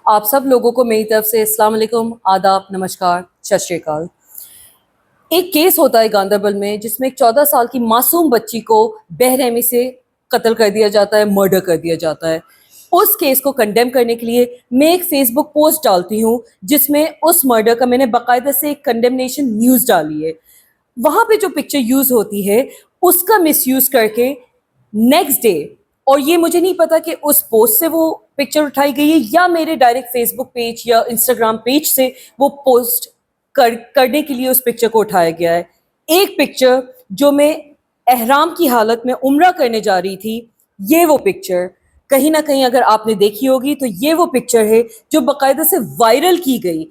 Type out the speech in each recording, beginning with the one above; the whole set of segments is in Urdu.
آپ سب لوگوں کو میری طرف سے السلام علیکم، آداب، نمسکار، ست شری اکال۔ ایک کیس ہوتا ہے گاندربل میں جس میں ایک 14 سال کی معصوم بچی کو بے رحمی سے قتل کر دیا جاتا ہے، مرڈر کر دیا جاتا ہے۔ اس کیس کو کنڈیم کرنے کے لیے میں ایک فیس بک پوسٹ ڈالتی ہوں جس میں اس مرڈر کا میں نے باقاعدہ سے ایک کنڈیمنیشن نیوز ڈالی ہے۔ وہاں پہ جو پکچر یوز ہوتی ہے اس کا مس یوز کر کے نیکسٹ ڈے، اور یہ مجھے نہیں پتا کہ اس پوسٹ سے وہ پکچر اٹھائی گئی ہے یا میرے ڈائریکٹ فیس بک پیج یا انسٹاگرام پیج سے وہ پوسٹ کرنے کے لیے اس پکچر کو اٹھایا گیا ہے۔ ایک پکچر جو میں احرام کی حالت میں عمرہ کرنے جا رہی تھی، یہ وہ پکچر کہیں نہ کہیں اگر آپ نے دیکھی ہوگی تو یہ وہ پکچر ہے جو باقاعدہ سے وائرل کی گئی۔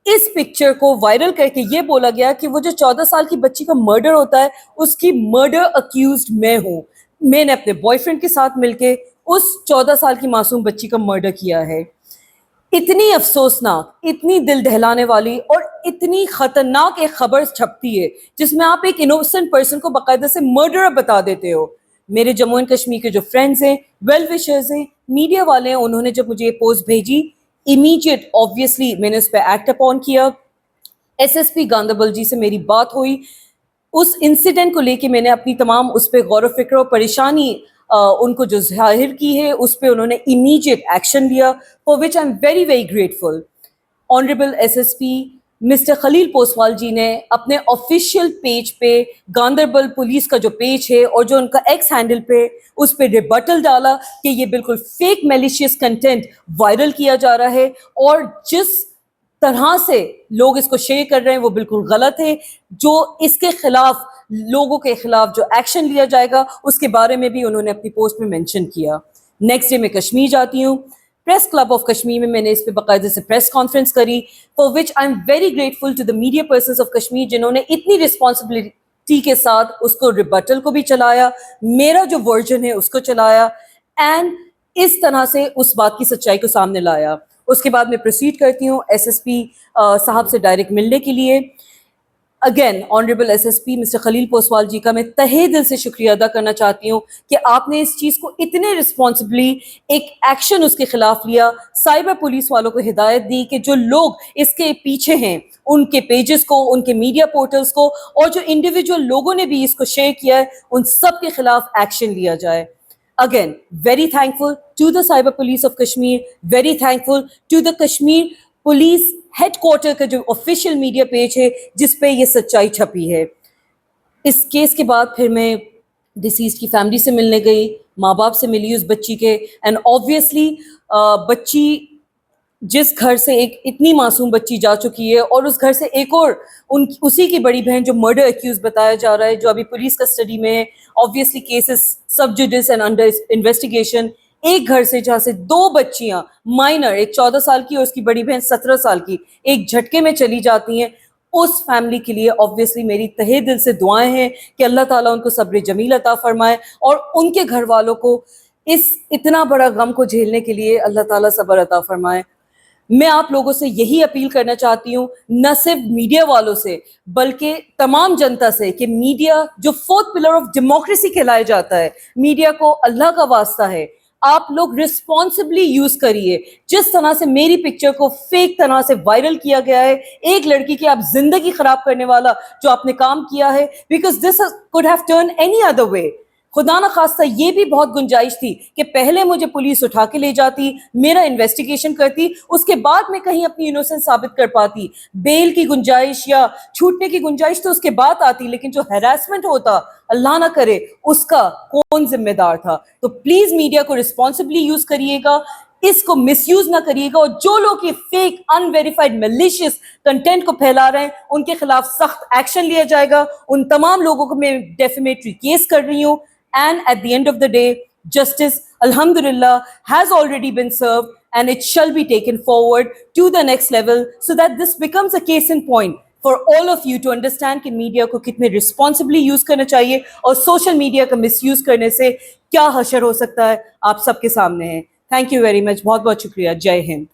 اس پکچر کو وائرل کر کے یہ بولا گیا کہ وہ جو 14 سال کی بچی کا مرڈر ہوتا ہے اس کی مرڈر اکیوزڈ میں ہوں، میں نے اپنے بوائے فرینڈ کے ساتھ مل کے اس 14 سال کی معصوم بچی کا مرڈر کیا ہے۔ اتنی افسوسناک، اتنی دل دہلانے والی اور اتنی خطرناک ایک خبر چھپتی ہے جس میں آپ ایک انوسنٹ پرسن کو باقاعدہ سے مرڈر بتا دیتے ہو۔ میرے جموں اینڈ کشمیر کے جو فرینڈز ہیں، ویل وشرز ہیں، میڈیا والے ہیں، انہوں نے جب مجھے یہ پوسٹ بھیجی، امیڈیٹ آبویسلی میں نے اس پہ ایکٹ اپون کیا۔ ایس ایس پی گاندربل جی سے میری بات ہوئی، اس انسیڈنٹ کو لے کے میں نے اپنی تمام اس پہ غور و فکر اور پریشانی ان کو جو ظاہر کی ہے اس پہ انہوں نے امیڈیٹ ایکشن لیا، for which I am very very grateful. Honourable S S P mister Khalil Poswal ji نے اپنے آفیشیل پیج پہ گاندربل پولیس کا جو پیج ہے اور جو ان کا ایکس ہینڈل پہ اس پہ ریبٹل ڈالا کہ یہ بالکل فیک میلیشیس کنٹینٹ وائرل کیا جا رہا ہے اور جس طرح سے لوگ اس کو شیئر کر رہے ہیں وہ بالکل غلط ہے۔ جو اس کے خلاف لوگوں کے خلاف جو ایکشن لیا جائے گا اس کے بارے میں بھی انہوں نے اپنی پوسٹ میں مینشن کیا۔ نیکسٹ ڈے میں کشمیر جاتی ہوں، پریس کلب آف کشمیر میں نے اس پہ باقاعدہ سے پریس کانفرنس کری، for which I am very grateful to the media presence of Kashmir جنہوں نے اتنی رسپانسبلٹی کے ساتھ اس کو ریبٹل کو بھی چلایا، میرا جو ورژن ہے اس کو چلایا، اینڈ اس طرح سے اس بات کی سچائی کو سامنے لایا۔ اس کے بعد میں پروسیڈ کرتی ہوں ایس ایس پی صاحب سے ڈائریکٹ ملنے کے لیے۔ Again honourable S S P mister Khalil Poswal ji کا میں تہہ دل سے شکریہ ادا کرنا چاہتی ہوں کہ آپ نے اس چیز کو اتنے رسپانسبلی ایک ایکشن اس کے خلاف لیا۔ سائبر پولیس والوں کو ہدایت دی کہ جو لوگ اس کے پیچھے ہیں ان کے پیجز کو، ان کے میڈیا پورٹلز کو اور جو انڈیویجول لوگوں نے بھی اس کو شیئر کیا ہے ان سب کے خلاف ایکشن لیا جائے۔ Again, very thankful to the Cyber Police of Kashmir, very thankful to the Kashmir Police Headquarter کا جو آفیشیل میڈیا پیج ہے جس پہ یہ سچائی چھپی ہے۔ اس کیس کے بعد پھر میں ڈیسیزڈ کی فیملی سے ملنے گئی، ماں باپ سے ملی اس بچی کے، اینڈ آبویسلی بچی جس گھر سے ایک اتنی معصوم بچی جا چکی ہے اور اس گھر سے ایک اور اسی کی بڑی بہن جو مرڈر ایکیوز بتایا جا رہا ہے جو ابھی پولیس کسٹڈی میں ہے، obviously cases sub judice and under investigation, ایک گھر سے جہاں سے 2 بچیاں مائنر، ایک 14 سال کی اور اس کی بڑی بہن 17 سال کی، ایک جھٹکے میں چلی جاتی ہیں، اس فیملی کے لیے آبویسلی میری تہہ دل سے دعائیں ہیں کہ اللہ تعالیٰ ان کو صبر جمیل عطا فرمائے اور ان کے گھر والوں کو اس اتنا بڑا غم کو جھیلنے کے لیے اللہ تعالیٰ صبر عطا فرمائے۔ میں آپ لوگوں سے یہی اپیل کرنا چاہتی ہوں، نہ صرف میڈیا والوں سے بلکہ تمام جنتا سے، کہ میڈیا جو 4th پلر آف ڈیموکریسی کہلایا جاتا ہے، میڈیا کو اللہ کا واسطہ ہے، آپ لوگ رسپانسبلی یوز کریے۔ جس طرح سے میری پکچر کو فیک طرح سے وائرل کیا گیا ہے، ایک لڑکی کی آپ زندگی خراب کرنے والا جو آپ نے کام کیا ہے، because this could have turned any other way۔ خدا نہ خواستہ یہ بھی بہت گنجائش تھی کہ پہلے مجھے پولیس اٹھا کے لے جاتی، میرا انویسٹیگیشن کرتی، اس کے بعد میں کہیں اپنی انوسنس ثابت کر پاتی، بیل کی گنجائش یا چھوٹنے کی گنجائش تو اس کے بعد آتی، لیکن جو ہیراسمنٹ ہوتا اللہ نہ کرے اس کا کون ذمہ دار تھا۔ تو پلیز میڈیا کو رسپانسبلی یوز کریے گا، اس کو مس یوز نہ کریے گا، اور جو لوگ یہ فیک ان ویریفائڈ میلیشیس کنٹینٹ کو پھیلا رہے ہیں ان کے خلاف سخت ایکشن لیا جائے گا۔ ان تمام لوگوں کو میں ڈیفیمیٹری کیس کر رہی ہوں، and at the end of the day justice alhamdulillah has already been served and it shall be taken forward to the next level so that this becomes a case in point for all of you to understand کہ میڈیا کو کتنے responsibly یوز کرنا چاہیے اور سوشل میڈیا کا مس یوز کرنے سے کیا حشر ہو سکتا ہے آپ سب کے سامنے ہے۔ تھینک یو ویری مچ، بہت بہت شکریہ، جے ہند۔